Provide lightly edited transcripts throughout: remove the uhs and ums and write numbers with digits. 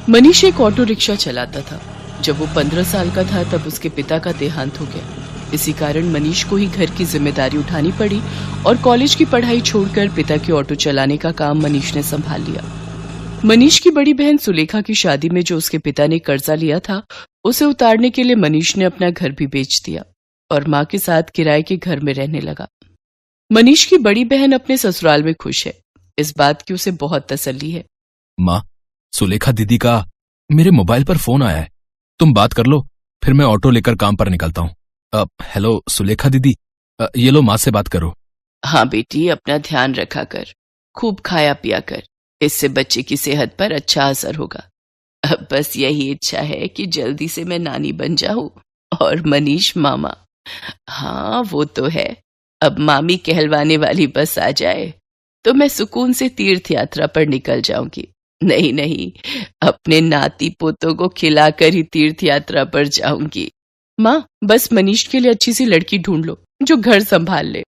मनीष एक auto rickshaw चलाता था। जब वो 15 साल का था तब उसके पिता का देहांत हो गया। इसी कारण मनीष को ही घर की जिम्मेदारी उठानी पड़ी और कॉलेज की पढ़ाई छोड़कर पिता की ऑटो चलाने का काम मनीष ने संभाल लिया। मनीष की बड़ी बहन सुलेखा की शादी में जो उसके पिता ने कर्जा लिया था, उसे उतारने के लिए मनीष ने अपना घर भी बेच दिया और माँ के साथ किराए के घर में रहने लगा। मनीष की बड़ी बहन अपने ससुराल में खुश है। इस बात की उसे बहुत तसल्ली है। माँ, सुलेखा दीदी का मेरे मोबाइल पर फोन आया है, तुम बात कर लो, फिर मैं ऑटो लेकर काम पर निकलता हूँ। हेलो सुलेखा दीदी, ये लो माँ से बात करो। हाँ बेटी, अपना ध्यान रखा कर, खूब खाया पिया कर, इससे बच्चे की सेहत पर अच्छा असर होगा। अब बस यही इच्छा है कि जल्दी से मैं नानी बन जाऊं और मनीष मामा। हाँ वो तो है, अब मामी कहलवाने वाली बस आ जाए तो मैं सुकून से तीर्थ यात्रा पर निकल जाऊंगी। नहीं नहीं, अपने नाती पोतों को खिलाकर ही तीर्थ यात्रा पर जाऊंगी। माँ, बस मनीष के लिए अच्छी सी लड़की ढूंढ लो जो घर संभाल ले।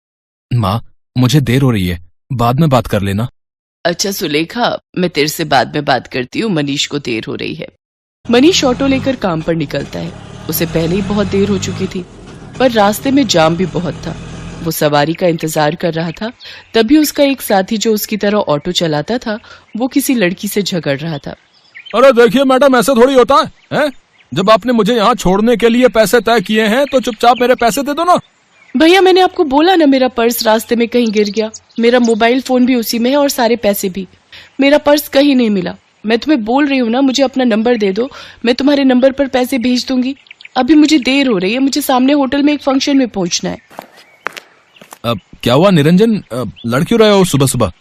माँ, मुझे देर हो रही है, बाद में बात कर लेना। अच्छा सुलेखा, मैं तेरे से बाद में बात करती हूँ, मनीष को देर हो रही है। मनीष ऑटो लेकर काम पर निकलता है। उसे पहले ही बहुत देर हो चुकी थी, पर रास्ते में जाम भी बहुत था। वो सवारी का इंतजार कर रहा था, तभी उसका एक साथी जो उसकी तरह ऑटो चलाता था, वो किसी लड़की से झगड़ रहा था। अरे देखिए मैडम, ऐसा थोड़ी होता है? जब आपने मुझे यहाँ छोड़ने के लिए पैसे तय किए हैं तो चुपचाप मेरे पैसे दे दो ना। भैया, मैंने आपको बोला ना, मेरा पर्स रास्ते में कहीं गिर गया। मेरा मोबाइल फोन भी उसी में है और सारे पैसे भी। मेरा पर्स कहीं नहीं मिला। मैं तुम्हें बोल रही हूँ ना, मुझे अपना नंबर दे दो, मैं तुम्हारे नंबर पर पैसे भेज दूंगी। अभी मुझे देर हो रही है, मुझे सामने होटल में एक फंक्शन में पहुंचना है। क्या हुआ निरंजन, लड़ क्यों रहे हो सुबह सुबह?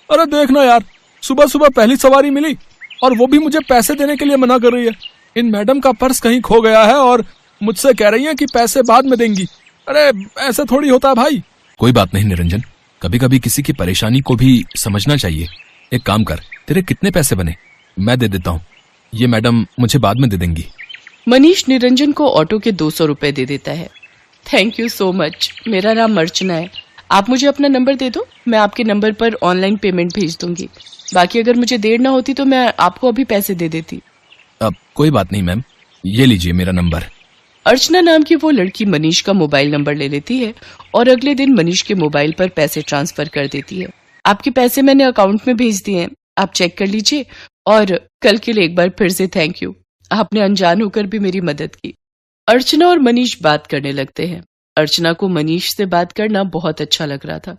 अरे देखना यार, सुबह सुबह पहली सवारी मिली और वो भी मुझे पैसे देने के लिए मना कर रही है। इन मैडम का पर्स कहीं खो गया है और मुझसे कह रही है कि पैसे बाद में देंगी। अरे ऐसा थोड़ी होता है भाई। कोई बात नहीं निरंजन, कभी कभी किसी की परेशानी को भी समझना चाहिए। एक काम कर, तेरे कितने पैसे बने? मैं दे देता हूँ, ये मैडम मुझे बाद में दे देंगी। मनीष निरंजन को ऑटो के 200 रुपए दे देता है। थैंक यू सो मच, मेरा नाम अर्चना है। आप मुझे अपना नंबर दे दो, मैं आपके नंबर पर ऑनलाइन पेमेंट भेज दूंगी। बाकी अगर मुझे देर ना होती तो मैं आपको अभी पैसे दे देती। अब कोई बात नहीं मैम, ये लीजिए मेरा नंबर। अर्चना नाम की वो लड़की मनीष का मोबाइल नंबर ले लेती है और अगले दिन मनीष के मोबाइल पर पैसे ट्रांसफर कर देती है। आपके पैसे मैंने अकाउंट में भेज दिए हैं, आप चेक कर लीजिए। और कल के लिए एक बार फिर से थैंक यू, आपने अनजान होकर भी मेरी मदद की। अर्चना और मनीष बात करने लगते हैं। अर्चना को मनीष से बात करना बहुत अच्छा लग रहा था।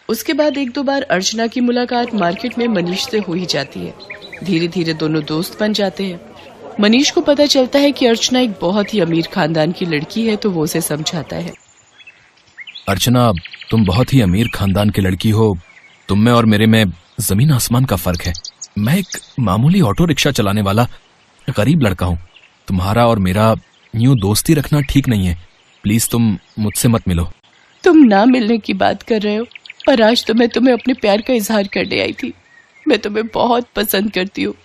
उसके बाद एक दो बार अर्चना की मुलाकात मार्केट में मनीष से हो ही जाती है। धीरे धीरे दोनों दोस्त बन जाते हैं। मनीष को पता चलता है कि अर्चना एक बहुत ही अमीर खानदान की लड़की है, तो वो उसे समझाता है। अर्चना, तुम बहुत ही अमीर खानदान की लड़की हो, तुम में और मेरे में जमीन आसमान का फर्क है। मैं एक मामूली ऑटो रिक्शा चलाने वाला गरीब लड़का हूँ। तुम्हारा और मेरा यूं दोस्ती रखना ठीक नहीं है, प्लीज तुम मुझसे मत मिलो। तुम ना मिलने की बात कर रहे हो, पर आज तो मैं तुम्हें अपने प्यार का इजहार करने आई थी। मैं तुम्हें बहुत पसंद करती हूँ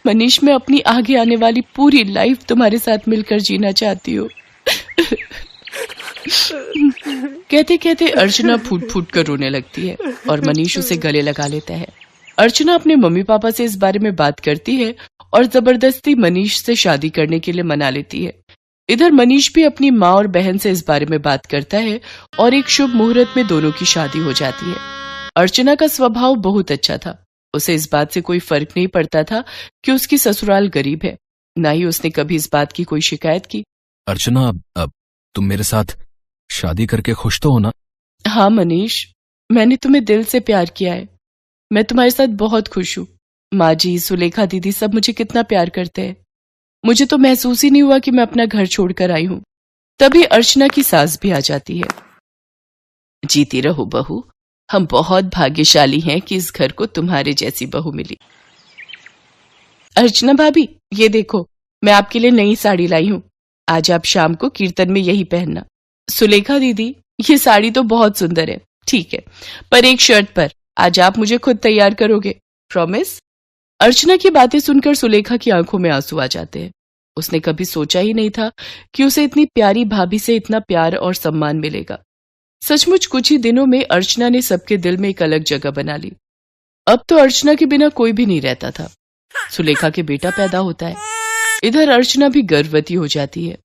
मनीष। मैं अपनी आगे आने वाली पूरी लाइफ तुम्हारे साथ मिलकर जीना चाहती हूँ। कहते कहते अर्चना फूट फूट कर रोने लगती है और मनीष उसे गले लगा लेता है। अर्चना अपने मम्मी पापा से इस बारे में बात करती है और जबरदस्ती मनीष से शादी करने के लिए मना लेती है। इधर मनीष भी अपनी माँ और बहन से इस बारे में बात करता है और एक शुभ मुहूर्त में दोनों की शादी हो जाती है। अर्चना का स्वभाव बहुत अच्छा था। उसे इस बात से कोई फर्क नहीं पड़ता था कि उसकी ससुराल गरीब है, ना ही उसने कभी इस बात की कोई शिकायत की। अर्चना, तुम मेरे साथ शादी करके खुश तो हो ना? हाँ मनीष, मैंने तुम्हें दिल से प्यार किया है। मैं तुम्हारे साथ बहुत खुश हूँ। माँ जी, सुलेखा दीदी सब मुझे कितना प्यार करते हैं। मुझे तो महसूस ही नहीं हुआ कि मैं अपना घर छोड़कर आई हूँ। तभी अर्चना की सास भी आ जाती है। जीती रहो बहू, हम बहुत भाग्यशाली हैं कि इस घर को तुम्हारे जैसी बहू मिली। अर्चना भाभी, ये देखो, मैं आपके लिए नई साड़ी लाई हूँ। आज आप शाम को कीर्तन में यही पहनना। सुलेखा दीदी, ये साड़ी तो बहुत सुंदर है, ठीक है, पर एक शर्त पर। आज आप मुझे खुद तैयार करोगे, प्रॉमिस? अर्चना की बातें सुनकर सुलेखा की आंखों में आंसू आ जाते हैं। उसने कभी सोचा ही नहीं था कि उसे इतनी प्यारी भाभी से इतना प्यार और सम्मान मिलेगा। सचमुच कुछ ही दिनों में अर्चना ने सबके दिल में एक अलग जगह बना ली। अब तो अर्चना के बिना कोई भी नहीं रहता था। सुलेखा के बेटा पैदा होता है। इधर अर्चना भी गर्भवती हो जाती है।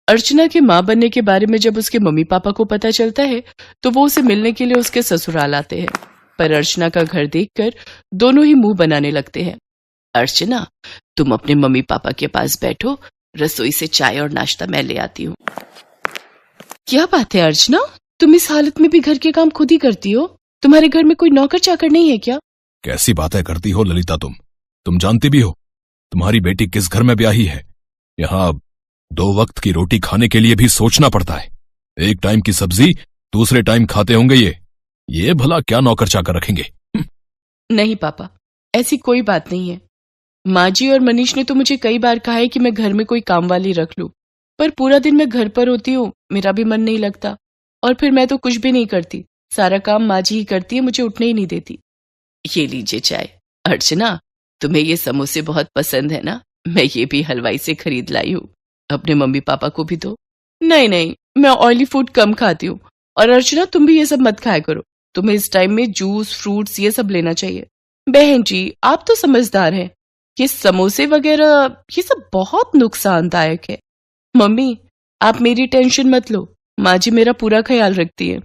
अर्चना के मां बनने के बारे में जब उसके मम्मी पापा को पता चलता है तो वो उसे मिलने के लिए उसके ससुराल आते हैं, पर अर्चना का घर देखकर दोनों ही मुंह बनाने लगते हैं। अर्चना, तुम अपने मम्मी पापा के पास बैठो, रसोई से चाय और नाश्ता मैं ले आती हूँ। क्या बात है अर्चना, तुम इस हालत में भी घर के काम खुद ही करती हो? तुम्हारे घर में कोई नौकर चाकर नहीं है क्या? कैसी बातें करती हो ललिता तुम जानती भी हो तुम्हारी बेटी किस घर में ब्याही है। यहाँ 2 वक्त की रोटी खाने के लिए भी सोचना पड़ता है। एक टाइम की सब्जी दूसरे टाइम खाते होंगे ये भला क्या नौकर चाकर रखेंगे? नहीं पापा, ऐसी कोई बात नहीं है। माँ जी और मनीष ने तो मुझे कई बार कहा है कि मैं घर में कोई काम वाली रख लूं, पर पूरा दिन मैं घर पर होती हूँ, मेरा भी मन नहीं लगता, और फिर मैं तो कुछ भी नहीं करती, सारा काम माँ जी ही करती है, मुझे उठने ही नहीं देती। ये लीजिए चाय। अर्चना, तुम्हें ये समोसे बहुत पसंद है ना? मैं ये भी हलवाई से खरीद लाई हूँ, अपने मम्मी पापा को भी दो। नहीं, मैं ऑयली फूड कम खाती हूँ। और अर्चना, तुम भी ये सब मत खाया करो, तुम्हें इस टाइम में जूस फ्रूट्स ये सब लेना चाहिए। बहन जी, आप तो समझदार हैं, ये समोसे वगैरह ये सब बहुत नुकसानदायक है। मम्मी, आप मेरी टेंशन मत लो, माँ जी मेरा पूरा ख्याल रखती है।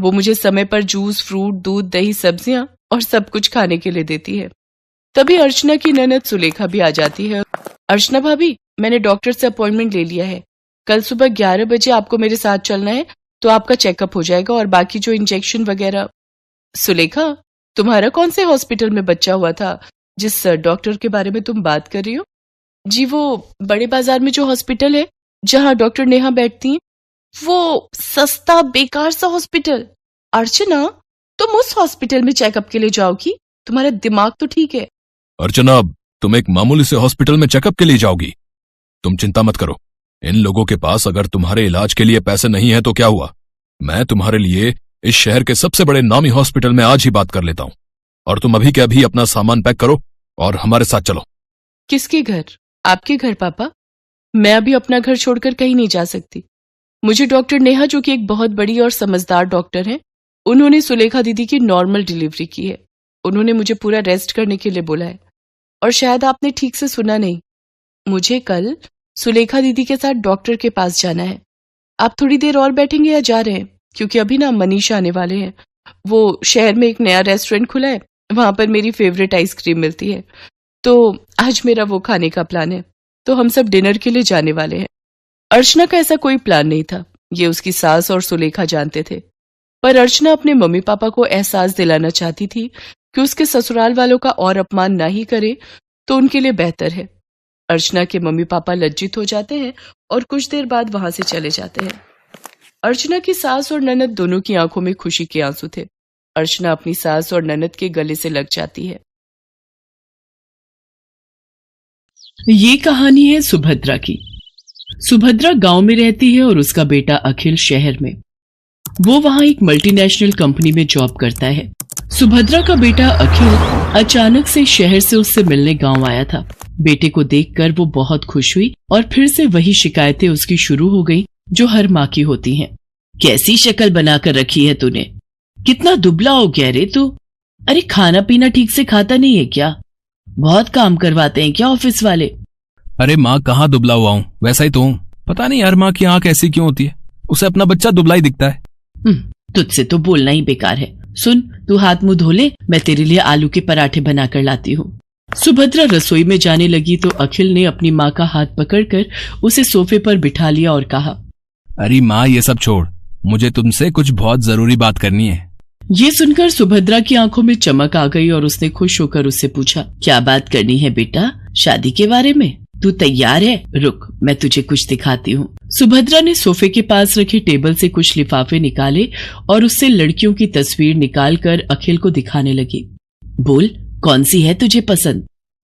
वो मुझे समय पर जूस फ्रूट दूध दही सब्जियां और सब कुछ खाने के लिए देती है। तभी अर्चना की ननद सुलेखा भी आ जाती है। अर्चना भाभी, मैंने डॉक्टर से अपॉइंटमेंट ले लिया है, कल सुबह 11 बजे आपको मेरे साथ चलना है, तो आपका चेकअप हो जाएगा और बाकी जो इंजेक्शन वगैरह। सुलेखा, तुम्हारा कौन से हॉस्पिटल में बच्चा हुआ था जिस डॉक्टर के बारे में तुम बात कर रही हो? जी, वो बड़े बाजार में जो हॉस्पिटल है जहां डॉक्टर नेहा बैठती हैं, वो सस्ता बेकार सा हॉस्पिटल। अर्चना, तुम उस हॉस्पिटल में चेकअप के लिए जाओगी? तुम्हारा दिमाग तो ठीक है। अर्चना, तुम एक मामूली से हॉस्पिटल में चेकअप के लिए जाओगी? तुम चिंता मत करो, इन लोगों के पास अगर तुम्हारे इलाज के लिए पैसे नहीं है तो क्या हुआ, मैं तुम्हारे लिए इस शहर के सबसे बड़े नामी हॉस्पिटल में आज ही बात कर लेता हूं। और तुम अभी के अभी अपना सामान पैक करो और हमारे साथ चलो। किसके घर? आपके घर पापा? मैं अभी अपना घर छोड़कर कहीं नहीं जा सकती। मुझे डॉक्टर नेहा, जो कि एक बहुत बड़ी और समझदार डॉक्टर है, उन्होंने सुलेखा दीदी की नॉर्मल डिलीवरी की है। उन्होंने मुझे पूरा रेस्ट करने के लिए बोला है। और शायद आपने ठीक से सुना नहीं, मुझे कल सुलेखा दीदी के साथ डॉक्टर के पास जाना है। आप थोड़ी देर और बैठेंगे या जा रहे हैं? क्योंकि अभी ना मनीष आने वाले हैं। वो शहर में एक नया रेस्टोरेंट खुला है, वहां पर मेरी फेवरेट आइसक्रीम मिलती है, तो आज मेरा वो खाने का प्लान है, तो हम सब डिनर के लिए जाने वाले हैं। अर्चना का ऐसा कोई प्लान नहीं था, ये उसकी सास और सुलेखा जानते थे, पर अर्चना अपने मम्मी पापा को एहसास दिलाना चाहती थी कि उसके ससुराल वालों का और अपमान ना ही करे तो उनके लिए बेहतर है। अर्चना के मम्मी पापा लज्जित हो जाते हैं और कुछ देर बाद वहां से चले जाते हैं। अर्चना की सास और ननद दोनों की आंखों में खुशी के आंसू थे। अर्चना अपनी सास और ननद के गले से लग जाती है। ये कहानी है सुभद्रा की। सुभद्रा गांव में रहती है और उसका बेटा अखिल शहर में। वो वहां एक मल्टीनेशनल कंपनी में जॉब करता है। सुभद्रा का बेटा अखिल अचानक से शहर से उससे मिलने गांव आया था। बेटे को देखकर वो बहुत खुश हुई और फिर से वही शिकायतें उसकी शुरू हो गई जो हर माँ की होती हैं। कैसी शक्ल बनाकर रखी है तूने, कितना दुबला हो गया रे तू। अरे खाना पीना ठीक से खाता नहीं है क्या? बहुत काम करवाते हैं क्या ऑफिस वाले? अरे माँ, कहाँ दुबला हुआ हूँ, वैसा ही तो हूँ। पता नहीं यार माँ की आंख ऐसी क्यों होती है, उसे अपना बच्चा दुबला ही दिखता है। तुझसे तो बोलना ही बेकार है। सुन, तू हाथ मुंह धो ले, मैं तेरे लिए आलू के पराठे बनाकर लाती हूँ। सुभद्रा रसोई में जाने लगी तो अखिल ने अपनी माँ का हाथ पकड़कर उसे सोफे पर बिठा लिया और कहा, अरे माँ ये सब छोड़, मुझे तुमसे कुछ बहुत जरूरी बात करनी है। ये सुनकर सुभद्रा की आंखों में चमक आ गई और उसने खुश होकर उससे पूछा, क्या बात करनी है बेटा? शादी के बारे में? तू तैयार है? रुक, मैं तुझे कुछ दिखाती हूँ। सुभद्रा ने सोफे के पास रखे टेबल से कुछ लिफाफे निकाले और उससे लड़कियों की तस्वीर निकालकर अखिल को दिखाने लगी। बोल, कौन सी है तुझे पसंद?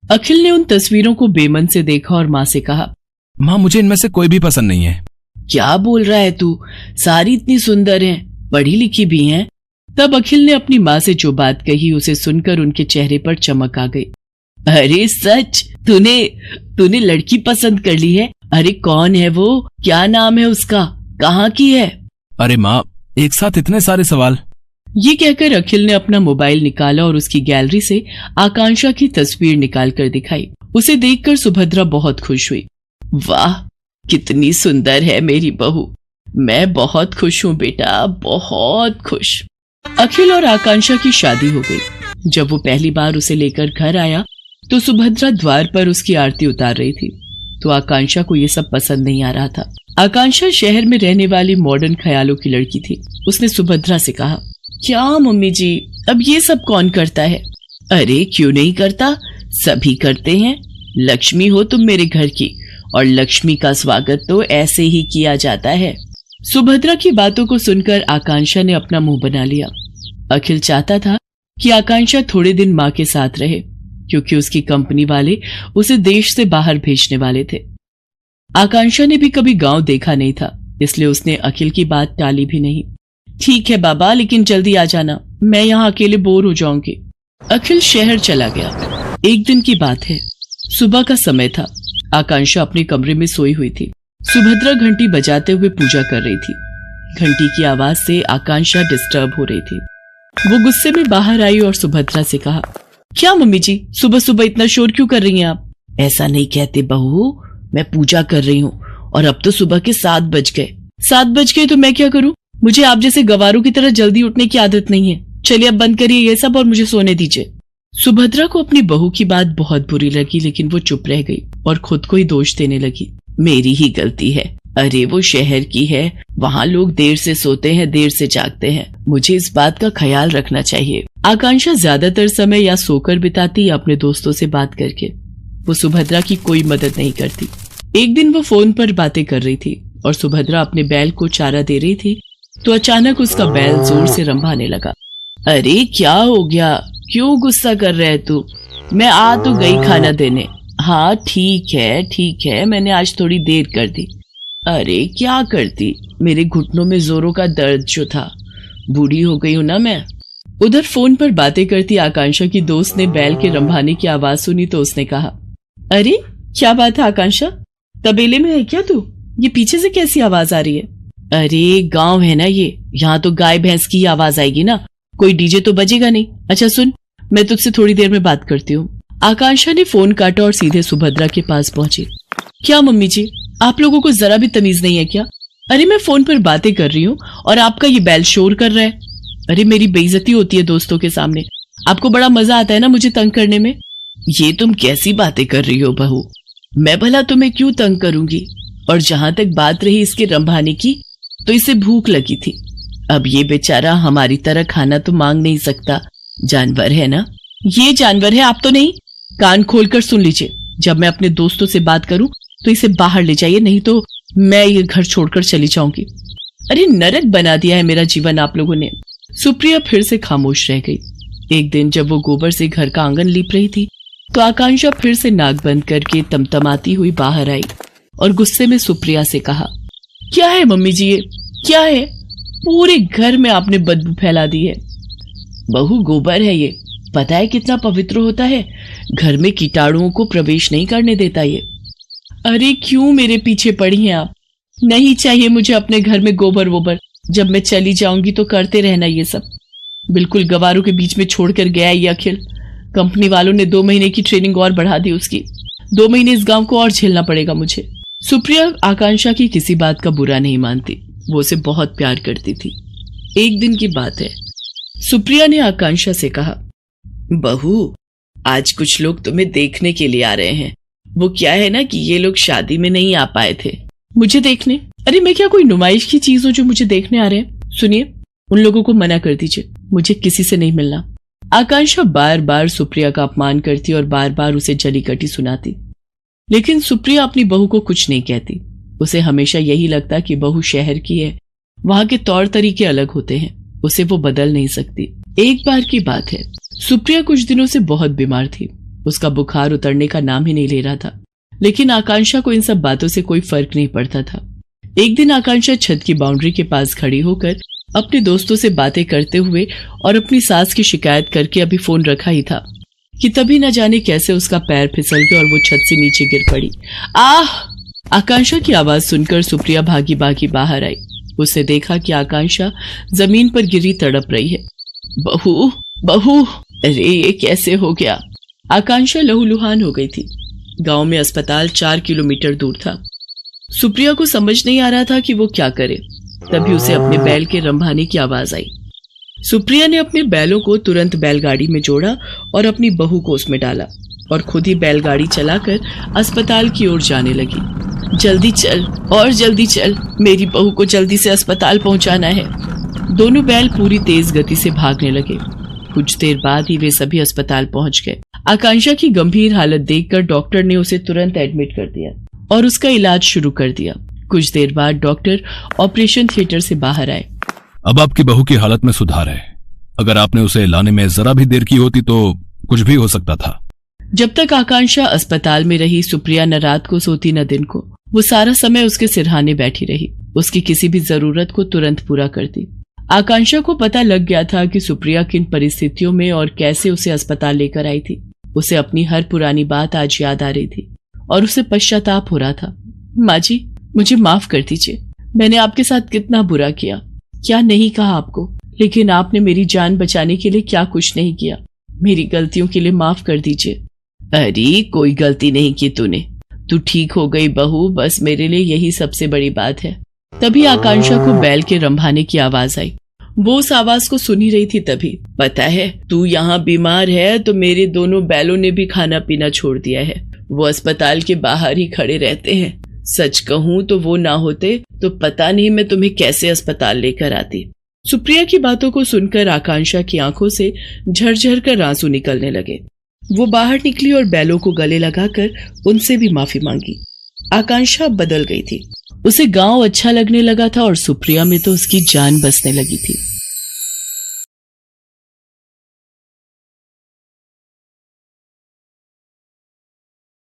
अखिल ने उन तस्वीरों को बेमन से देखा और माँ से कहा, माँ मुझे इनमें से कोई भी पसंद नहीं है। क्या बोल रहा है तू? सारी इतनी सुंदर हैं, पढ़ी लिखी भी हैं। तब अखिल ने अपनी माँ से जो बात कही उसे सुनकर उनके चेहरे पर चमक आ गई। अरे सच, तूने लड़की पसंद कर ली है? अरे कौन है वो? क्या नाम है उसका? कहाँ की है? अरे माँ, एक साथ इतने सारे सवाल। ये कहकर अखिल ने अपना मोबाइल निकाला और उसकी गैलरी से आकांक्षा की तस्वीर निकाल कर दिखाई। उसे देखकर सुभद्रा बहुत खुश हुई। वाह, कितनी सुंदर है मेरी बहू। मैं बहुत खुश हूँ बेटा, बहुत खुश। अखिल और आकांक्षा की शादी हो गई। जब वो पहली बार उसे लेकर घर आया तो सुभद्रा द्वार पर उसकी आरती उतार रही थी, तो आकांक्षा को ये सब पसंद नहीं आ रहा था। आकांक्षा शहर में रहने वाली मॉडर्न ख्यालों की लड़की थी। उसने सुभद्रा से कहा, क्या मम्मी जी, अब ये सब कौन करता है? अरे क्यों नहीं करता, सभी करते हैं। लक्ष्मी हो तुम मेरे घर की, और लक्ष्मी का स्वागत तो ऐसे ही किया जाता है। सुभद्रा की बातों को सुनकर आकांक्षा ने अपना मुंह बना लिया। अखिल चाहता था कि आकांक्षा थोड़े दिन माँ के साथ रहे, क्योंकि उसकी कंपनी वाले उसे देश से बाहर भेजने वाले थे। आकांक्षा ने भी कभी गांव देखा नहीं था, इसलिए उसने अखिल की बात टाली भी नहीं। ठीक है बाबा, लेकिन जल्दी आ जाना, मैं यहाँ अकेले बोर हो जाऊंगी। अखिल शहर चला गया। एक दिन की बात है, सुबह का समय था। आकांक्षा अपने कमरे में सोई हुई थी। सुभद्रा घंटी बजाते हुए पूजा कर रही थी। घंटी की आवाज से आकांक्षा डिस्टर्ब हो रही थी। वो गुस्से में बाहर आई और सुभद्रा से कहा, क्या मम्मी जी, सुबह सुबह इतना शोर क्यों कर रही हैं आप? ऐसा नहीं कहते बहू, मैं पूजा कर रही हूँ और अब तो सुबह के 7 बज गए। 7 बज गए तो मैं क्या करूँ? मुझे आप जैसे गवारों की तरह जल्दी उठने की आदत नहीं है। चलिए अब बंद करिए ये सब और मुझे सोने दीजिए। सुभद्रा को अपनी बहू की बात बहुत बुरी लगी, लेकिन वो चुप रह गई और खुद को ही दोष देने लगी। मेरी ही गलती है। अरे वो शहर की है, वहाँ लोग देर से सोते हैं, देर से जागते हैं। मुझे इस बात का ख्याल रखना चाहिए। आकांक्षा ज्यादातर समय या सोकर बिताती या अपने दोस्तों से बात करके। वो सुभद्रा की कोई मदद नहीं करती। एक दिन वो फोन पर बातें कर रही थी और सुभद्रा अपने बैल को चारा दे रही थी, तो अचानक उसका बैल जोर से रंभाने लगा। अरे क्या हो गया, क्यों गुस्सा कर रहे है तू? मैं आ तो गई खाना देने। हाँ ठीक है, मैंने आज थोड़ी देर कर दी। अरे क्या करती, मेरे घुटनों में जोरों का दर्द जो था, बूढ़ी हो गई हूं ना मैं। उधर फोन पर बातें करती आकांक्षा की दोस्त ने बैल के रंभाने की आवाज सुनी तो उसने कहा, अरे क्या बात है आकांक्षा, तबेले में है क्या तू? ये पीछे से कैसी आवाज आ रही है? अरे गांव है ना ये, यहाँ तो गाय भैंस की आवाज आएगी ना, कोई डीजे तो बजेगा नहीं। अच्छा सुन, मैं तुझसे थोड़ी देर में बात करती हूँ। आकांक्षा ने फोन काटा और सीधे सुभद्रा के पास पहुंची। क्या मम्मी जी, आप लोगों को जरा भी तमीज नहीं है क्या? अरे मैं फोन पर बातें कर रही हूँ और आपका ये बैल शोर कर रहा है। अरे मेरी बेइज्जती होती है दोस्तों के सामने, आपको बड़ा मजा आता है ना मुझे तंग करने में। ये तुम कैसी बातें कर रही हो बहू, मैं भला तुम्हें क्यों तंग करूंगी? और जहां तक बात रही इसके रंभाने की, तो इसे भूख लगी थी। अब ये बेचारा हमारी तरह खाना तो मांग नहीं सकता, जानवर है ना। ये जानवर है, आप तो नहीं। कान खोलकर सुन लीजिए, जब मैं अपने दोस्तों से बात करूं तो इसे बाहर ले जाइए, नहीं तो मैं ये घर छोड़कर चली जाऊंगी। अरे नरक बना दिया है मेरा जीवन आप लोगों ने। सुप्रिया फिर से खामोश रह गई। एक दिन जब वो गोबर से घर का आंगन लीप रही थी तो आकांक्षा फिर से नाक बंद करके तमतमाती हुई बाहर आई और गुस्से में सुप्रिया से कहा, क्या है मम्मी जी, ये क्या है? पूरे घर में आपने बदबू फैला दी है। बहू गोबर है ये, पता है कितना पवित्र होता है, घर में कीटाणुओं को प्रवेश नहीं करने देता ये। अरे क्यों मेरे पीछे पड़ी हैं आप? नहीं चाहिए मुझे अपने घर में गोबर वोबर, जब मैं चली जाऊंगी तो करते रहना ये सब। बिल्कुल गवारों के बीच में छोड़कर गया ये अखिल। कंपनी वालों ने 2 महीने की ट्रेनिंग और बढ़ा दी उसकी। 2 महीने इस गांव को और झेलना पड़ेगा मुझे। सुप्रिया आकांक्षा की किसी बात का बुरा नहीं मानती, वो उसे बहुत प्यार करती थी। एक दिन की बात है, सुप्रिया ने आकांक्षा से कहा, बहू आज कुछ लोग तुम्हें देखने के लिए आ रहे हैं। वो क्या है ना कि ये लोग शादी में नहीं आ पाए थे। मुझे देखने? अरे मैं क्या कोई नुमाइश की चीज हूँ जो मुझे देखने आ रहे हैं? सुनिए, उन लोगों को मना कर दीजिए, मुझे किसी से नहीं मिलना। आकांक्षा बार बार सुप्रिया का अपमान करती और बार बार उसे जली कटी सुनाती, लेकिन सुप्रिया अपनी बहू को कुछ नहीं कहती। उसे हमेशा यही लगता कि बहू शहर की है, वहां के तौर तरीके अलग होते हैं, उसे वो बदल नहीं सकती। एक बार की बात है, सुप्रिया कुछ दिनों से बहुत बीमार थी। उसका बुखार उतरने का नाम ही नहीं ले रहा था, लेकिन आकांक्षा को इन सब बातों से कोई फर्क नहीं पड़ता था। एक दिन आकांक्षा छत की बाउंड्री के पास खड़ी होकर अपने दोस्तों से बातें करते हुए और अपनी सास की शिकायत करके अभी फोन रखा ही था कि तभी न जाने कैसे उसका पैर फिसल गया और वो छत से नीचे गिर पड़ी। आह! आकांक्षा की आवाज सुनकर सुप्रिया भागी भागी बाहर आई। उसने देखा कि आकांक्षा जमीन पर गिरी तड़प रही है। बहू बहू, अरे ये कैसे हो गया? आकांक्षा लहूलुहान हो गई थी। गांव में अस्पताल 4 किलोमीटर दूर था। सुप्रिया को समझ नहीं आ रहा था कि वो क्या करे। तभी उसे अपने बैल के रंभाने की आवाज आई। सुप्रिया ने अपने बैलों को तुरंत बैलगाड़ी में जोड़ा और अपनी बहू को उसमें डाला और खुद ही बैलगाड़ी चलाकर अस्पताल की ओर जाने लगी। जल्दी चल और जल्दी चल, मेरी बहू को जल्दी से अस्पताल पहुंचाना है। दोनों बैल पूरी तेज गति से भागने लगे। कुछ देर बाद ही वे सभी अस्पताल पहुंच गए। आकांक्षा की गंभीर हालत देखकर डॉक्टर ने उसे तुरंत एडमिट कर दिया और उसका इलाज शुरू कर दिया। कुछ देर बाद डॉक्टर ऑपरेशन थिएटर से बाहर आए। अब आपकी बहू की हालत में सुधार है। अगर आपने उसे लाने में जरा भी देर की होती तो कुछ भी हो सकता था। जब तक आकांक्षा अस्पताल में रही, सुप्रिया न रात को सोती न दिन को। वो सारा समय उसके सिरहाने बैठी रही, उसकी किसी भी जरूरत को तुरंत पूरा करती। आकांक्षा को पता लग गया था कि सुप्रिया किन परिस्थितियों में और कैसे उसे अस्पताल लेकर आई थी। उसे अपनी हर पुरानी बात आज याद आ रही थी और उसे पश्चाताप हो रहा था। माँ जी, मुझे माफ कर दीजिए। मैंने आपके साथ कितना बुरा किया, क्या नहीं कहा आपको, लेकिन आपने मेरी जान बचाने के लिए क्या कुछ नहीं किया। मेरी गलतियों के लिए माफ कर दीजिए। अरे कोई गलती नहीं की तूने, तू ठीक हो गई बहू, बस मेरे लिए यही सबसे बड़ी बात है। तभी आकांक्षा को बैल के रंभाने की आवाज आई। वो उस आवाज को सुनी रही थी। तभी, पता है तू यहाँ बीमार है तो मेरे दोनों बैलों ने भी खाना पीना छोड़ दिया है। वो अस्पताल के बाहर ही खड़े रहते हैं। सच कहूँ तो वो ना होते तो पता नहीं मैं तुम्हें कैसे अस्पताल लेकर आती। सुप्रिया की बातों को सुनकर आकांक्षा की आंखों से झरझर कर आंसू निकलने लगे। वो बाहर निकली और बैलों को गले लगाकर उनसे भी माफी मांगी। आकांक्षा बदल गई थी। उसे गांव अच्छा लगने लगा था और सुप्रिया में तो उसकी जान बसने लगी थी।